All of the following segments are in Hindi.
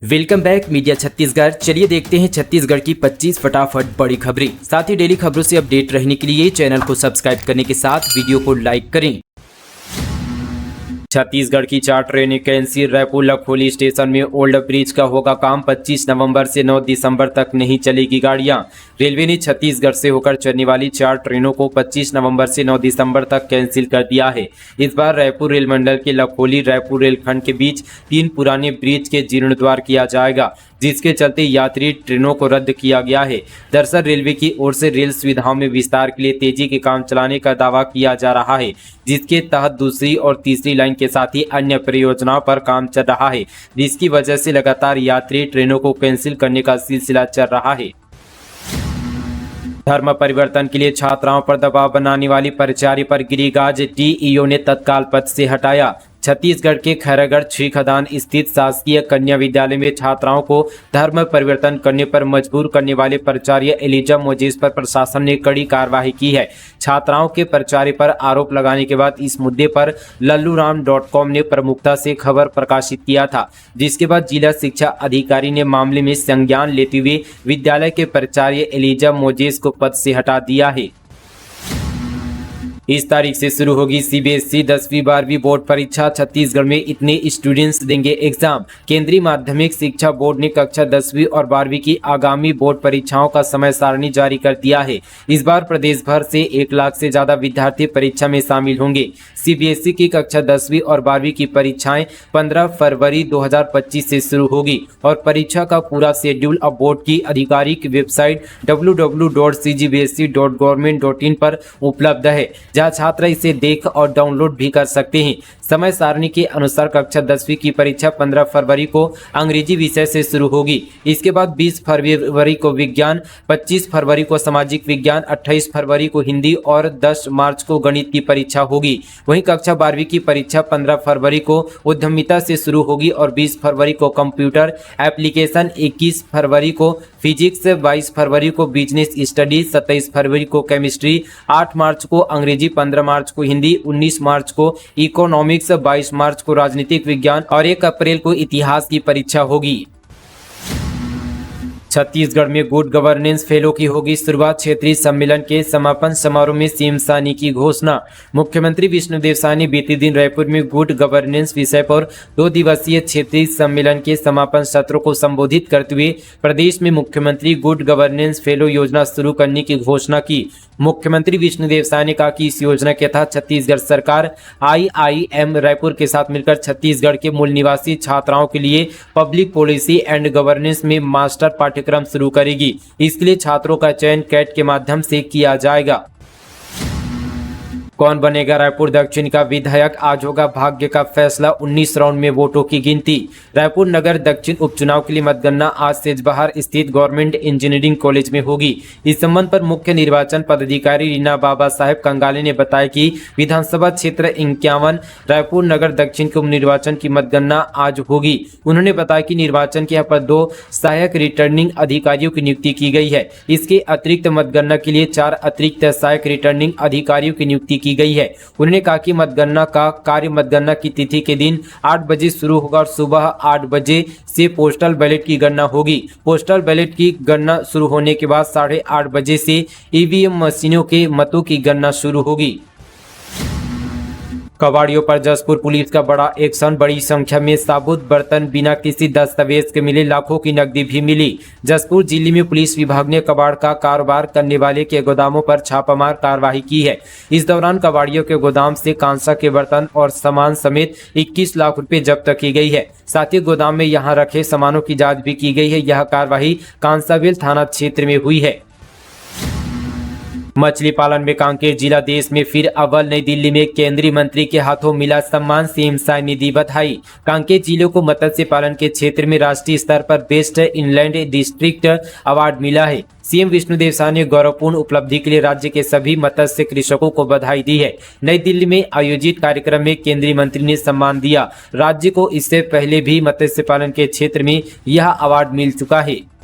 Welcome back media Chhattisgarh. चलिए देखते हैं छत्तीसगढ़ की 25 फटाफट बड़ी खबरें। साथ ही डेली खबरों से अपडेट रहने के लिए चैनल को सब्सक्राइब करने के साथ वीडियो को लाइक करें। छत्तीसगढ़ की 4 ट्रेनें कैंसिल। रायपुर लखोली स्टेशन में ओल्ड ब्रिज का होगा काम। 25 नवंबर से 9 दिसंबर तक नहीं चलेगी गाड़ियां। रेलवे ने छत्तीसगढ़ से होकर चलने वाली 4 ट्रेनों को 25 नवंबर से 9 दिसंबर तक कैंसिल कर दिया है। इस बार रायपुर रेल मंडल के लखोली रायपुर रेलखंड के बीच 3 पुराने ब्रिज के जीर्णोद्धार किया जाएगा, जिसके चलते यात्री ट्रेनों को रद्द किया गया है। दरअसल रेलवे की ओर से रेल सुविधाओं में विस्तार के लिए तेजी के काम चलाने का दावा किया जा रहा है, जिसके तहत दूसरी और तीसरी लाइन के साथ ही अन्य परियोजनाओं पर काम चल रहा है, जिसकी वजह से लगातार यात्री ट्रेनों को कैंसिल करने का सिलसिला चल रहा है। धर्म परिवर्तन के लिए छात्राओं पर दबाव बनाने वाली प्राचार्य पर गिरी गाज। टीईओ ने तत्काल पद से हटाया। छत्तीसगढ़ के खैरागढ़ छह खदान स्थित शासकीय कन्या विद्यालय में छात्राओं को धर्म परिवर्तन करने पर मजबूर करने वाले प्राचार्य एलिजा मोजेस पर प्रशासन ने कड़ी कार्रवाई की है। छात्राओं के प्राचार्य पर आरोप लगाने के बाद इस मुद्दे पर लल्लूराम.com ने प्रमुखता से खबर प्रकाशित किया था, जिसके बाद जिला शिक्षा अधिकारी ने मामले में संज्ञान लेते हुए विद्यालय के प्राचार्य एलिजा मोजेस को पद से हटा दिया है। इस तारीख से शुरू होगी सीबीएसई 10वीं 12वीं बोर्ड परीक्षा। छत्तीसगढ़ में इतने स्टूडेंट्स देंगे एग्जाम। केंद्रीय माध्यमिक शिक्षा बोर्ड ने कक्षा 10वीं और 12वीं की आगामी बोर्ड परीक्षाओं का समय सारणी जारी कर दिया है। इस बार प्रदेश भर से 1 लाख से ज्यादा विद्यार्थी परीक्षा में शामिल होंगे। सीबीएसई की कक्षा 10वीं और 12वीं की परीक्षाएं 15 फरवरी 2025 से शुरू होगी और परीक्षा का पूरा शेड्यूल अब बोर्ड की आधिकारिक वेबसाइट www.cgbsc.government.in पर उपलब्ध है, जहां छात्र इसे देख और डाउनलोड भी कर सकते हैं। समय सारणी के अनुसार कक्षा 10वीं की परीक्षा 15 फरवरी को अंग्रेजी विषय से शुरू होगी। इसके बाद 20 फरवरी को विज्ञान, 25 फरवरी को सामाजिक विज्ञान, 28 फरवरी को हिंदी और 10 मार्च को गणित की परीक्षा होगी। वहीं कक्षा 12वीं की परीक्षा 15 फरवरी को उद्यमिता से शुरू होगी और 20 फरवरी को कंप्यूटर एप्लीकेशन, 21 फरवरी को फिजिक्स, 22 फरवरी को बिजनेस स्टडीज, 27 फरवरी को केमिस्ट्री, 8 मार्च को अंग्रेजी, 15 मार्च को हिंदी, 19 मार्च को इकोनॉमिक्स, 22 मार्च को राजनीतिक विज्ञान और 1 अप्रैल को इतिहास की परीक्षा होगी। छत्तीसगढ़ में गुड गवर्नेंस फेलो की होगी शुरुआत। क्षेत्रीय सम्मेलन के समापन समारोह में सीएम सानी की घोषणा। मुख्यमंत्री विष्णुदेव सानी बीते दिन रायपुर में गुड गवर्नेंस विषय पर 2 दिवसीय क्षेत्रीय सम्मेलन के समापन सत्र को संबोधित करते हुए प्रदेश में मुख्यमंत्री गुड गवर्नेंस फेलो योजना शुरू करने की घोषणा की। मुख्यमंत्री विष्णुदेव सानी ने कहा कि इस योजना के तहत छत्तीसगढ़ सरकार IIM रायपुर के साथ मिलकर छत्तीसगढ़ के मूल निवासी छात्राओं के लिए पब्लिक पॉलिसी एंड गवर्नेंस में मास्टर पाठ्यक्रम शुरू करेगी। इसके लिए छात्रों का चयन कैट के माध्यम से किया जाएगा। कौन बनेगा रायपुर दक्षिण का विधायक, आज होगा भाग्य का फैसला। 19 राउंड में वोटों की गिनती। रायपुर नगर दक्षिण उपचुनाव के लिए मतगणना आज सेजबहार स्थित गवर्नमेंट इंजीनियरिंग कॉलेज में होगी। इस संबंध पर मुख्य निर्वाचन पदाधिकारी रीना बाबा साहेब कंगाले ने बताया कि विधानसभा क्षेत्र 51 रायपुर नगर दक्षिण के उप निर्वाचन की मतगणना आज होगी। उन्होंने बताया कि निर्वाचन के यहाँ पर 2 सहायक रिटर्निंग अधिकारियों की नियुक्ति की गई है। इसके अतिरिक्त मतगणना के लिए 4 अतिरिक्त सहायक रिटर्निंग अधिकारियों की नियुक्ति की गई है। उन्होंने कहा कि मतगणना का कार्य मतगणना की तिथि के दिन 8 बजे शुरू होगा और सुबह 8 बजे से पोस्टल बैलेट की गणना होगी। पोस्टल बैलेट की गणना शुरू होने के बाद 8:30 बजे से ईवीएम मशीनों के मतों की गणना शुरू होगी। कबाड़ियों पर जसपुर पुलिस का बड़ा एक्शन। बड़ी संख्या में साबुत बर्तन, बिना किसी दस्तावेज के मिले, लाखों की नकदी भी मिली। जसपुर जिले में पुलिस विभाग ने कबाड़ का कारोबार करने वाले के गोदामों पर छापामार कार्रवाई की है। इस दौरान कबाड़ियों के गोदाम से कांसा के बर्तन और सामान समेत 21 लाख रुपए जब्त की गई है। साथ ही गोदाम में यहां रखे सामानों की जाँच भी की गई है। यह कार्रवाई कांसाबेल थाना क्षेत्र में हुई है। मछली पालन में कांकेर जिला देश में फिर अव्वल। नई दिल्ली में केंद्रीय मंत्री के हाथों मिला सम्मान, सीएम साय ने दी बधाई। कांकेर जिले को मत्स्य पालन के क्षेत्र में राष्ट्रीय स्तर पर बेस्ट इनलैंड डिस्ट्रिक्ट अवार्ड मिला है। सीएम विष्णुदेव साय ने गौरवपूर्ण उपलब्धि के लिए राज्य के सभी मत्स्य कृषकों को बधाई दी है। नई दिल्ली में आयोजित कार्यक्रम में केंद्रीय मंत्री ने सम्मान दिया। राज्य को इससे पहले भी मत्स्य पालन के क्षेत्र में यह अवार्ड मिल चुका है।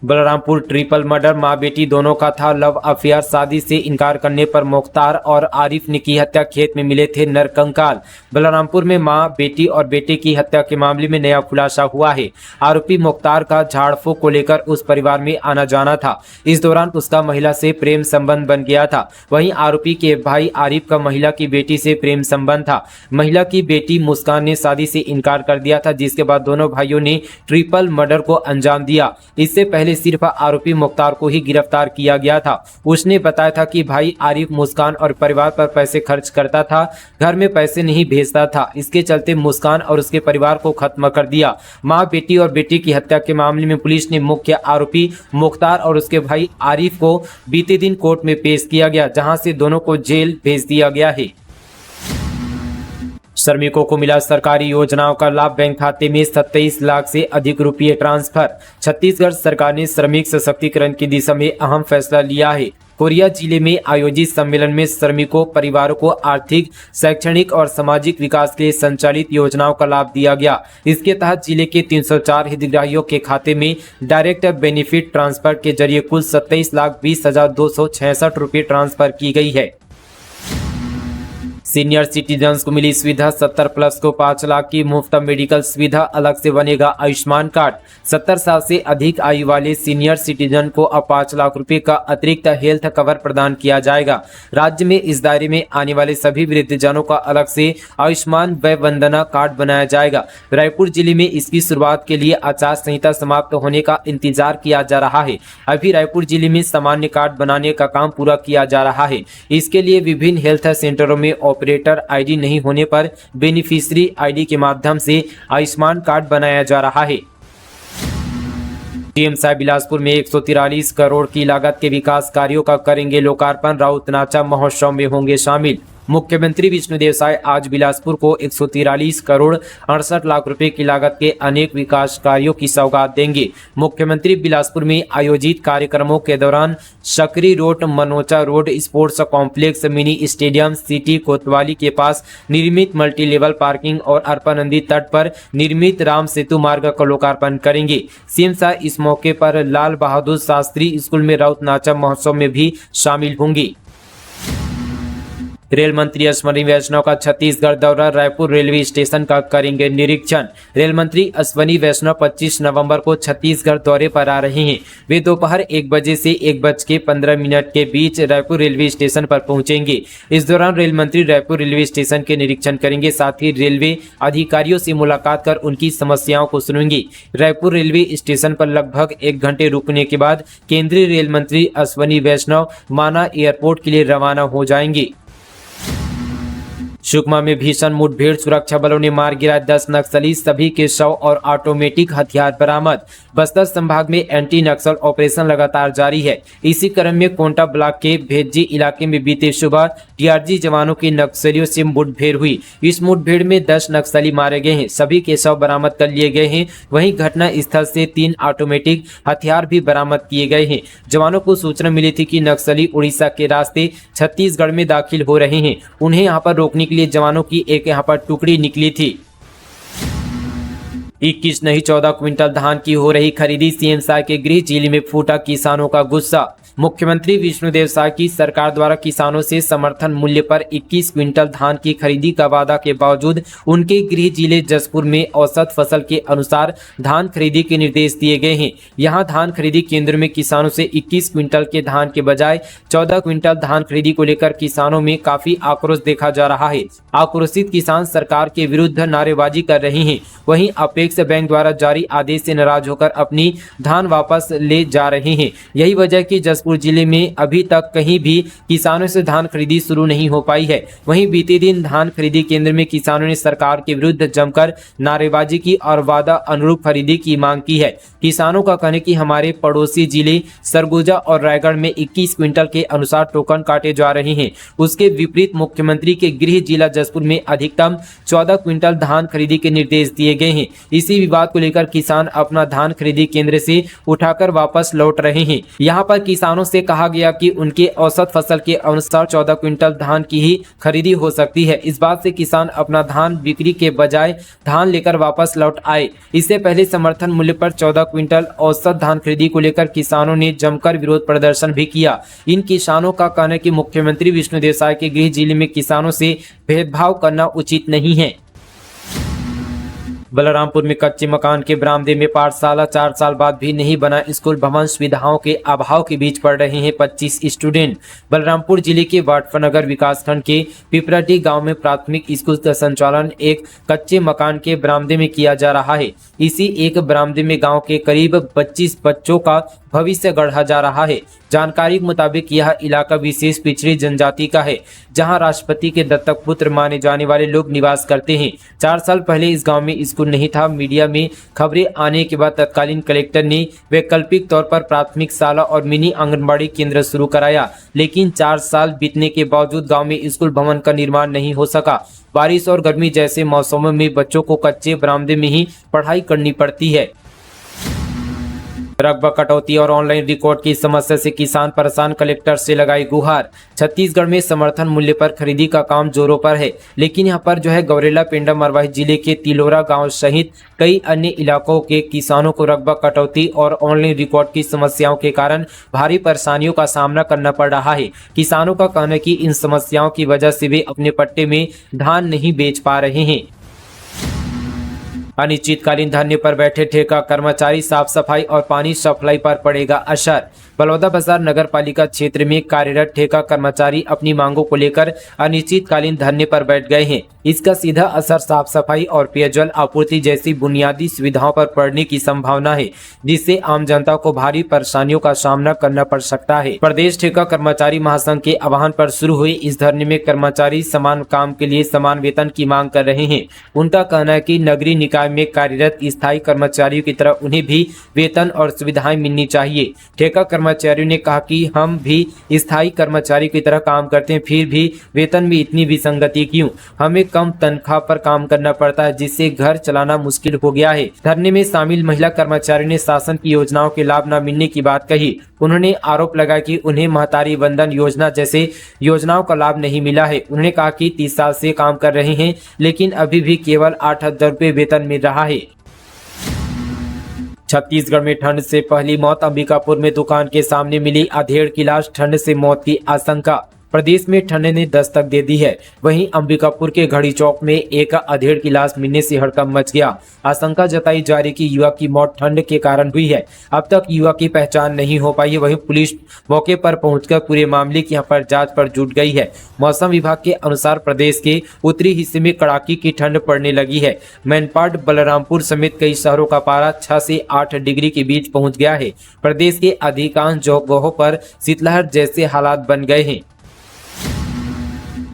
बलरामपुर ट्रिपल मर्डर, मां बेटी दोनों का था लव अफेयर। शादी से इनकार करने पर मुख्तार और आरिफ ने की हत्या, खेत में मिले थे नरकंकाल। बलरामपुर में मां बेटी और बेटे की हत्या के मामले में नया खुलासा हुआ है। आरोपी मुख्तार का झाड़ फूक को लेकर उस परिवार में आना जाना था। इस दौरान उसका महिला से प्रेम संबंध बन गया था। वहीं आरोपी के भाई आरिफ का महिला की बेटी से प्रेम संबंध था। महिला की बेटी मुस्कान ने शादी से इनकार कर दिया था, जिसके बाद दोनों भाइयों ने ट्रिपल मर्डर को अंजाम दिया। इससे पहले सिर्फ आरोपी मुख्तार को ही गिरफ्तार किया गया था। उसने बताया था कि भाई आरिफ मुस्कान और परिवार पर पैसे खर्च करता था, घर में पैसे नहीं भेजता था। इसके चलते मुस्कान और उसके परिवार को खत्म कर दिया। मां बेटी और बेटी की हत्या के मामले में पुलिस ने मुख्य आरोपी मुख्तार और उसके भाई आरिफ को बीते दिन कोर्ट में पेश किया गया, जहां से दोनों को जेल भेज दिया गया है। श्रमिकों को मिला सरकारी योजनाओं का लाभ, बैंक खाते में 27 लाख से अधिक रुपये ट्रांसफर। छत्तीसगढ़ सरकार ने श्रमिक सशक्तिकरण की दिशा में अहम फैसला लिया है। कोरिया जिले में आयोजित सम्मेलन में श्रमिकों परिवारों को आर्थिक, शैक्षणिक और सामाजिक विकास के लिए संचालित योजनाओं का लाभ दिया गया। इसके तहत जिले के 304 हितग्राहियों के खाते में डायरेक्ट बेनिफिट ट्रांसफर के जरिए कुल 27,20,266 रुपये ट्रांसफर की गई है। सीनियर सिटीजन्स को मिली सुविधा, 70 प्लस को 5 लाख की मुफ्त मेडिकल सुविधा, अलग से बनेगा आयुष्मान कार्ड। 70 साल से अधिक आयु वाले सीनियर सिटीजन को अब 5 लाख रुपए का अतिरिक्त हेल्थ कवर प्रदान किया जाएगा। राज्य में इस दायरे में आने वाले सभी वृद्धजनों का अलग से आयुष्मान वय वंदना कार्ड बनाया जाएगा। रायपुर जिले में इसकी शुरुआत के लिए आचार संहिता समाप्त होने का इंतजार किया जा रहा है। अभी रायपुर जिले में सामान्य कार्ड बनाने का काम पूरा किया जा रहा है। इसके लिए विभिन्न हेल्थ सेंटरों में ऑपरेटर आईडी नहीं होने पर बेनिफिशियरी आईडी के माध्यम से आयुष्मान कार्ड बनाया जा रहा है। सीएम साहब बिलासपुर में 143 करोड़ की लागत के विकास कार्यों का करेंगे लोकार्पण, राउत नाचा महोत्सव में होंगे शामिल। मुख्यमंत्री विष्णुदेव साय आज बिलासपुर को 143 करोड़ 68 लाख रुपए की लागत के अनेक विकास कार्यों की सौगात देंगे। मुख्यमंत्री बिलासपुर में आयोजित कार्यक्रमों के दौरान Sakri road, Manocha road, sports complex, mini stadium, city Kotwali के पास निर्मित मल्टी लेवल पार्किंग और अरपा नदी तट पर निर्मित राम सेतु मार्ग का लोकार्पण करेंगे। सीएम साय इस मौके पर लाल बहादुर शास्त्री स्कूल में राउत नाचा महोत्सव में भी शामिल होंगी। रेल मंत्री अश्विनी वैष्णव का छत्तीसगढ़ दौरा, रायपुर रेलवे स्टेशन का करेंगे निरीक्षण। रेल मंत्री अश्विनी वैष्णव 25 नवंबर को छत्तीसगढ़ दौरे पर आ रहे हैं। वे दोपहर 1 बजे से 1:15 के बीच रायपुर रेलवे स्टेशन पर पहुंचेंगे। इस दौरान रेल मंत्री रायपुर रेलवे स्टेशन के निरीक्षण करेंगे, साथ ही रेलवे अधिकारियों से मुलाकात कर उनकी समस्याओं को सुनेंगे। रायपुर रेलवे स्टेशन पर लगभग 1 घंटे रुकने के बाद केंद्रीय रेल मंत्री अश्विनी वैष्णव माना एयरपोर्ट के लिए रवाना हो जाएंगे। सुकमा में भीषण मुठभेड़, सुरक्षा बलों ने मार गिराए 10 नक्सली, सभी के शव और ऑटोमेटिक हथियार बरामद। बस्तर संभाग में एंटी नक्सल ऑपरेशन लगातार जारी है। इसी क्रम में कोंटा ब्लॉक के भेज्जी इलाके में बीते सुबह टीआरजी जवानों की नक्सलियों से मुठभेड़ हुई। इस मुठभेड़ में 10 नक्सली मारे गए हैं, सभी के शव बरामद कर लिए गए हैं। वहीं घटना स्थल से 3 ऑटोमेटिक हथियार भी बरामद किए गए हैं। जवानों को सूचना मिली थी कि नक्सली उड़ीसा के रास्ते छत्तीसगढ़ में दाखिल हो रहे हैं। उन्हें यहाँ पर रोकने के लिए जवानों की एक यहाँ पर टुकड़ी निकली थी। 21 नहीं 14 क्विंटल धान की हो रही खरीदी, सीएम साय के गृह जिले में फूटा किसानों का गुस्सा। मुख्यमंत्री विष्णुदेव साय की सरकार द्वारा किसानों से समर्थन मूल्य पर 21 क्विंटल धान की खरीदी का वादा के बावजूद उनके गृह जिले जसपुर में औसत फसल के अनुसार धान खरीदी के निर्देश दिए गए हैं। यहां धान खरीदी केंद्र में किसानों से 21 क्विंटल के धान के बजाय 14 क्विंटल धान खरीदी को लेकर किसानों में काफी आक्रोश देखा जा रहा है। आक्रोशित किसान सरकार के विरुद्ध नारेबाजी कर रहे हैं। वहीं अपेक्स बैंक द्वारा जारी आदेश से नाराज होकर अपनी धान वापस ले जा रहे हैं। यही वजह कि जसपुर जिले में अभी तक कहीं भी किसानों से धान खरीदी शुरू नहीं हो पाई है। वहीं बीते दिन धान खरीदी केंद्र में किसानों ने सरकार के विरुद्ध जमकर नारेबाजी की और वादा अनुरूप खरीदी की मांग की है। किसानों का कहना है कि हमारे पड़ोसी जिले सरगुजा और रायगढ़ में 21 क्विंटल के अनुसार टोकन काटे जा रहे हैं। उसके विपरीत मुख्यमंत्री के गृह जिला जसपुर में अधिकतम 14 क्विंटल धान खरीदी के निर्देश दिए गए हैं। इसी विवाद को लेकर किसान अपना धान खरीदी केंद्र से उठाकर वापस लौट रहे हैं। यहाँ पर किसानों से कहा गया कि उनके औसत फसल के अनुसार 14 क्विंटल धान की ही खरीदी हो सकती है। इस बात से किसान अपना धान बिक्री के बजाय धान लेकर वापस लौट आए। इससे पहले समर्थन मूल्य पर 14 क्विंटल औसत धान खरीदी को लेकर किसानों ने जमकर विरोध प्रदर्शन भी किया। इन किसानों का कहना है कि मुख्यमंत्री विष्णुदेव साय के गृह जिले में किसानों से भेदभाव करना उचित नहीं है। बलरामपुर में कच्चे मकान के बरामदे में पाठशाला 4 साल बाद भी नहीं बना स्कूल भवन, सुविधाओं के अभाव के बीच पढ़ रहे हैं 25 स्टूडेंट। बलरामपुर जिले के वाटफनगर विकासखंड के पिपराटी गांव में प्राथमिक स्कूल का संचालन एक कच्चे मकान के बरामदे में किया जा रहा है। इसी एक बरामदे में गांव के करीब 25 बच्चों का भविष्य गढ़ा जा रहा है। जानकारी के मुताबिक यह इलाका विशेष पिछड़ी जनजाति का है, जहां राष्ट्रपति के दत्तक पुत्र माने जाने वाले लोग निवास करते हैं। 4 साल पहले इस गांव में स्कूल नहीं था। मीडिया में खबरें आने के बाद तत्कालीन कलेक्टर ने वैकल्पिक तौर पर प्राथमिक शाला और मिनी आंगनबाड़ी केंद्र शुरू कराया, लेकिन 4 साल बीतने के बावजूद गाँव में स्कूल भवन का निर्माण नहीं हो सका। बारिश और गर्मी जैसे मौसमों में बच्चों को कच्चे बरामदे में ही पढ़ाई करनी पड़ती है। रकबा कटौती और ऑनलाइन रिकॉर्ड की समस्या से किसान परेशान, कलेक्टर से लगाई गुहार। छत्तीसगढ़ में समर्थन मूल्य पर खरीदी का काम जोरों पर है, लेकिन यहां पर गौरेला पेंडा मरवाही जिले के तिलोरा गांव सहित कई अन्य इलाकों के किसानों को रकबा कटौती और ऑनलाइन रिकॉर्ड की समस्याओं के कारण भारी परेशानियों का सामना करना पड़ रहा है। किसानों का कहना है कि इन समस्याओं की वजह से वे अपने पट्टे में धान नहीं बेच पा रहे हैं। अनिश्चितकालीन धरने पर बैठे ठेका कर्मचारी, साफ सफाई और पानी सप्लाई पर पड़ेगा असर। बलौदाबाजार नगर पालिका क्षेत्र में कार्यरत ठेका कर्मचारी अपनी मांगों को लेकर अनिश्चितकालीन धरने पर बैठ गए हैं। इसका सीधा असर साफ सफाई और पेयजल आपूर्ति जैसी बुनियादी सुविधाओं पर पड़ने की संभावना है, जिससे आम जनता को भारी परेशानियों का सामना करना पड़ सकता है। प्रदेश ठेका कर्मचारी महासंघ के आह्वान पर शुरू हुए इस धरने में कर्मचारी समान काम के लिए समान वेतन की मांग कर रहे हैं। उनका कहना है कि नगरीय निकाय में कार्यरत स्थायी कर्मचारियों की तरह उन्हें भी वेतन और सुविधाएं मिलनी चाहिए। ठेका कर्मचारियों ने कहा कि हम भी स्थायी कर्मचारी की तरह काम करते हैं, फिर भी वेतन में इतनी विसंगति क्यों? हमें कम तनख्वाह पर काम करना पड़ता है, जिससे घर चलाना मुश्किल हो गया है। धरने में शामिल महिला कर्मचारियों ने शासन की योजनाओं के लाभ न मिलने की बात कही। उन्होंने आरोप लगाया कि उन्हें महतारी वंदन योजना जैसे योजनाओं का लाभ नहीं मिला है। उन्होंने कहा कि 30 साल से काम कर रहे हैं, लेकिन अभी भी केवल 8,000 रुपये वेतन मिल रहा है। छत्तीसगढ़ में ठंड से पहली मौत, अंबिकापुर में दुकान के सामने मिली अधेड़ की लाश, ठंड से मौत की आशंका। प्रदेश में ठंड ने दस्तक दे दी है। वहीं अंबिकापुर के घड़ी चौक में एक अधेड़ की लाश मिलने से हड़कंप मच गया। आशंका जताई जा रही कि युवक की मौत ठंड के कारण हुई है। अब तक युवक की पहचान नहीं हो पाई है। वहीं पुलिस मौके पर पहुंचकर पूरे मामले की यहाँ पर जांच पर जुट गई है। मौसम विभाग के अनुसार प्रदेश के उत्तरी हिस्से में कड़ाके की ठंड पड़ने लगी है। मैनपाट, बलरामपुर समेत कई शहरों का पारा 6 से 8 डिग्री के बीच पहुंच गया है। प्रदेश के अधिकांश जगहों पर शीतलहर जैसे हालात बन गए हैं।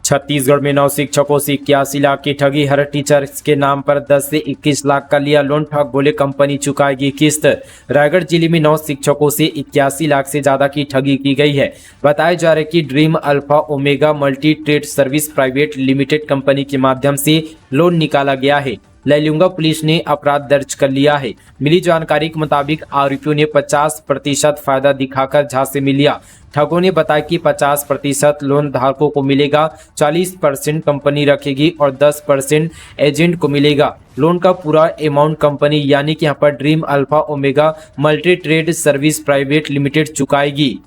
छत्तीसगढ़ में 9 शिक्षकों से 81 लाख की ठगी। हर टीचर के नाम पर 10 से 21 लाख का लिया लोन। ठग बोले कंपनी चुकाएगी किस्त। रायगढ़ जिले में 9 शिक्षकों से 81 लाख से ज्यादा की ठगी की गई है। बताया जा रहा है कि dream alpha omega multi trade service private limited company के माध्यम से लोन निकाला गया है। लैलूंगा पुलिस ने अपराध दर्ज कर लिया है। मिली जानकारी के मुताबिक आरोपियों ने 50% फायदा दिखाकर झांसे में लिया। ठगों ने बताया कि 50% लोन धारकों को मिलेगा, 40% कंपनी रखेगी और 10% एजेंट को मिलेगा। लोन का पूरा अमाउंट कंपनी यानी कि यहाँ पर dream alpha omega multi trade service private limited चुकाएगी।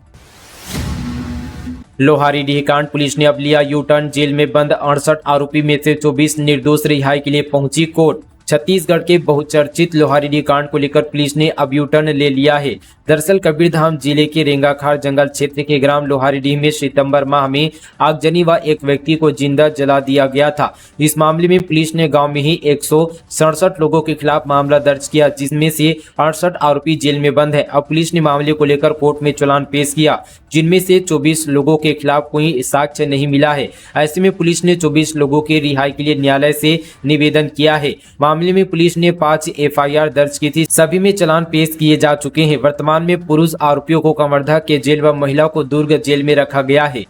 लोहारीडीह कांड, पुलिस ने अब लिया यू टर्न। जेल में बंद 68 आरोपी में से 24 निर्दोष रिहाई के लिए पहुंची कोर्ट। छत्तीसगढ़ के बहुचर्चित लोहारीडीह कांड को लेकर पुलिस ने अब यू टर्न ले लिया है। दरअसल कबीरधाम जिले के रेंगाखाड़ जंगल क्षेत्र के ग्राम लोहारीडीह में सितंबर माह में आगजनी व एक व्यक्ति को जिंदा जला दिया गया था। इस मामले में पुलिस ने गांव में ही 167 लोगों के खिलाफ मामला दर्ज किया, जिसमें से 68 आरोपी जेल में बंद है। अब पुलिस ने मामले को लेकर कोर्ट में चालान पेश किया, जिनमें से 24 लोगों के खिलाफ कोई साक्ष्य नहीं मिला है। ऐसे में पुलिस ने 24 लोगों की रिहाई के लिए न्यायालय से निवेदन किया है। मामले में पुलिस ने 5 FIR दर्ज की थी। सभी में चालान पेश किए जा चुके हैं। वर्तमान में पुरुष आरोपियों को कवर्धा के जेल व महिला को दुर्ग जेल में रखा गया है।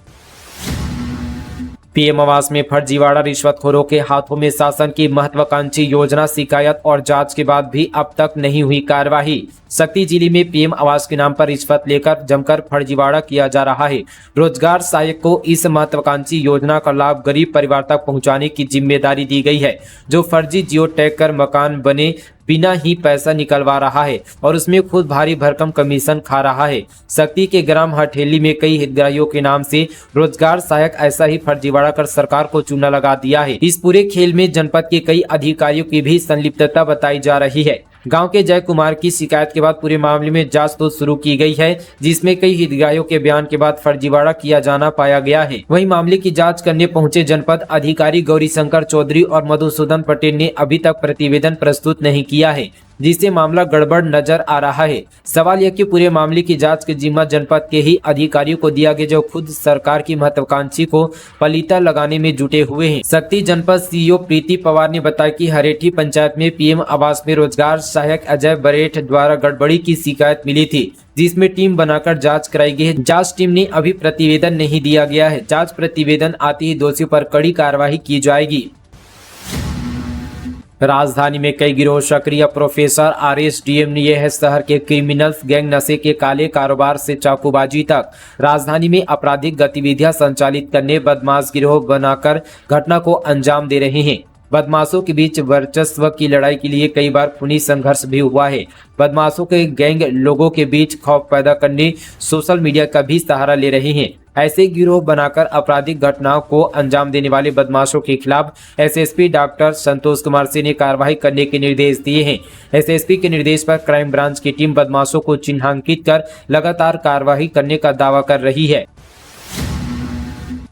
पीएम आवास में फर्जीवाड़ा रिश्वतखोरों के हाथों में शासन की महत्वाकांक्षी योजना, शिकायत और जांच के बाद भी अब तक नहीं हुई कार्रवाई। शक्ति जिले में पीएम आवास के नाम पर रिश्वत लेकर जमकर फर्जीवाड़ा किया जा रहा है। रोजगार सहायक को इस महत्वाकांक्षी योजना का लाभ गरीब परिवार तक पहुंचाने की जिम्मेदारी दी गई है, जो फर्जी जियो टैग कर मकान बने बिना ही पैसा निकलवा रहा है और उसमें खुद भारी भरकम कमीशन खा रहा है। शक्ति के ग्राम हठेली में कई हितग्राहियों के नाम से रोजगार सहायक ऐसा ही फर्जीवाड़ा कर सरकार को चूना लगा दिया है। इस पूरे खेल में जनपद के कई अधिकारियों की भी संलिप्तता बताई जा रही है। गांव के जय कुमार की शिकायत के बाद पूरे मामले में जांच तो शुरू की गई है, जिसमें कई हितग्राहियों के बयान के बाद फर्जीवाड़ा किया जाना पाया गया है। वहीं मामले की जांच करने पहुंचे जनपद अधिकारी गौरी शंकर चौधरी और मधुसूदन पटेल ने अभी तक प्रतिवेदन प्रस्तुत नहीं किया है, जिससे मामला गड़बड़ नजर आ रहा है। सवाल यह कि पूरे मामले की जांच के जिम्मा जनपद के ही अधिकारियों को दिया गया, जो खुद सरकार की महत्वाकांक्षी को पलीता लगाने में जुटे हुए हैं। शक्ति जनपद सीईओ प्रीति पवार ने बताया कि हरेठी पंचायत में पीएम आवास में रोजगार सहायक अजय बरेठ द्वारा गड़बड़ी की शिकायत मिली थी, जिसमें टीम बनाकर जांच कराई गई है। जांच टीम ने अभी प्रतिवेदन नहीं दिया गया है। जांच प्रतिवेदन आते ही दोषियों पर कड़ी कार्रवाई की जाएगी। राजधानी में कई गिरोह सक्रिय, प्रोफेसर आरएसडीएम ने यह है शहर के क्रिमिनल्स गैंग नशे के काले कारोबार से चाकूबाजी तक। राजधानी में आपराधिक गतिविधियां संचालित करने बदमाश गिरोह बनाकर घटना को अंजाम दे रहे हैं। बदमाशों के बीच वर्चस्व की लड़ाई के लिए कई बार खूनी संघर्ष भी हुआ है। बदमाशों के गैंग लोगों के बीच खौफ पैदा करने सोशल मीडिया का भी सहारा ले रहे हैं। ऐसे गिरोह बनाकर आपराधिक घटनाओं को अंजाम देने वाले बदमाशों के खिलाफ एसएसपी डॉक्टर संतोष कुमार सिंह ने कार्रवाई करने के निर्देश दिए हैं। एसएसपी के निर्देश पर क्राइम ब्रांच की टीम बदमाशों को चिन्हांकित कर लगातार कार्रवाई करने का दावा कर रही है।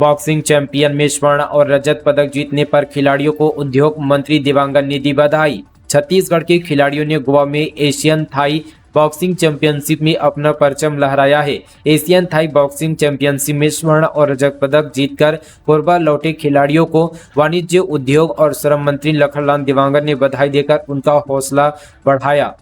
बॉक्सिंग चैंपियन में स्वर्ण और रजत पदक जीतने पर खिलाड़ियों को उद्योग मंत्री दिवांगन ने दी बधाई। छत्तीसगढ़ के खिलाड़ियों ने गोवा में एशियन थाई बॉक्सिंग चैंपियनशिप में अपना परचम लहराया है। एशियन थाई बॉक्सिंग चैंपियनशिप में स्वर्ण और रजत पदक जीतकर कोरबा लौटे खिलाड़ियों को वाणिज्य, उद्योग और श्रम मंत्री लखनलाल दिवांगन ने बधाई देकर उनका हौसला बढ़ाया।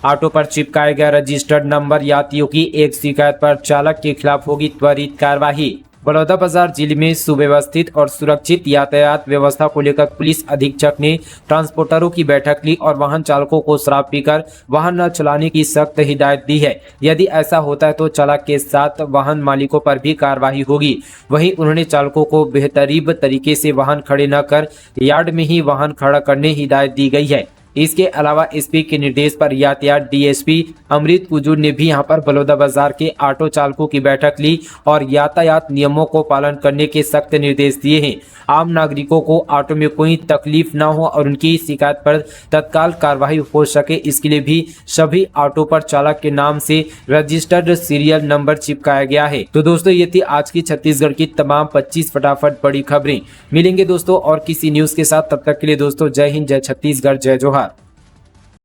ऑटो पर चिपकाया गया रजिस्टर्ड नंबर, यात्रियों की एक शिकायत पर चालक के खिलाफ होगी त्वरित कार्रवाई। बलौदाबाजार जिले में सुव्यवस्थित और सुरक्षित यातायात व्यवस्था को लेकर पुलिस अधीक्षक ने ट्रांसपोर्टरों की बैठक ली और वाहन चालकों को शराब पीकर वाहन न चलाने की सख्त हिदायत दी है। यदि ऐसा होता है तो चालक के साथ वाहन मालिकों पर भी कार्रवाई होगी। वहीं उन्होंने चालकों को बेहतरीन तरीके से वाहन खड़े न कर यार्ड में ही वाहन खड़ा करने हिदायत दी गई है। इसके अलावा एसपी के निर्देश पर यातायात डीएसपी अमृत कुजूर ने भी यहां पर बलौदाबाजार के ऑटो चालकों की बैठक ली और यातायात नियमों को पालन करने के सख्त निर्देश दिए हैं। आम नागरिकों को ऑटो में कोई तकलीफ न हो और उनकी शिकायत पर तत्काल कार्रवाई हो सके, इसके लिए भी सभी ऑटो पर चालक के नाम से रजिस्टर्ड सीरियल नंबर चिपकाया गया है। तो दोस्तों, ये थी आज की छत्तीसगढ़ की तमाम 25 फटाफट बड़ी खबरें। मिलेंगे दोस्तों और किसी न्यूज के साथ, तब तक के लिए दोस्तों जय हिंद, जय छत्तीसगढ़, जय जोहार।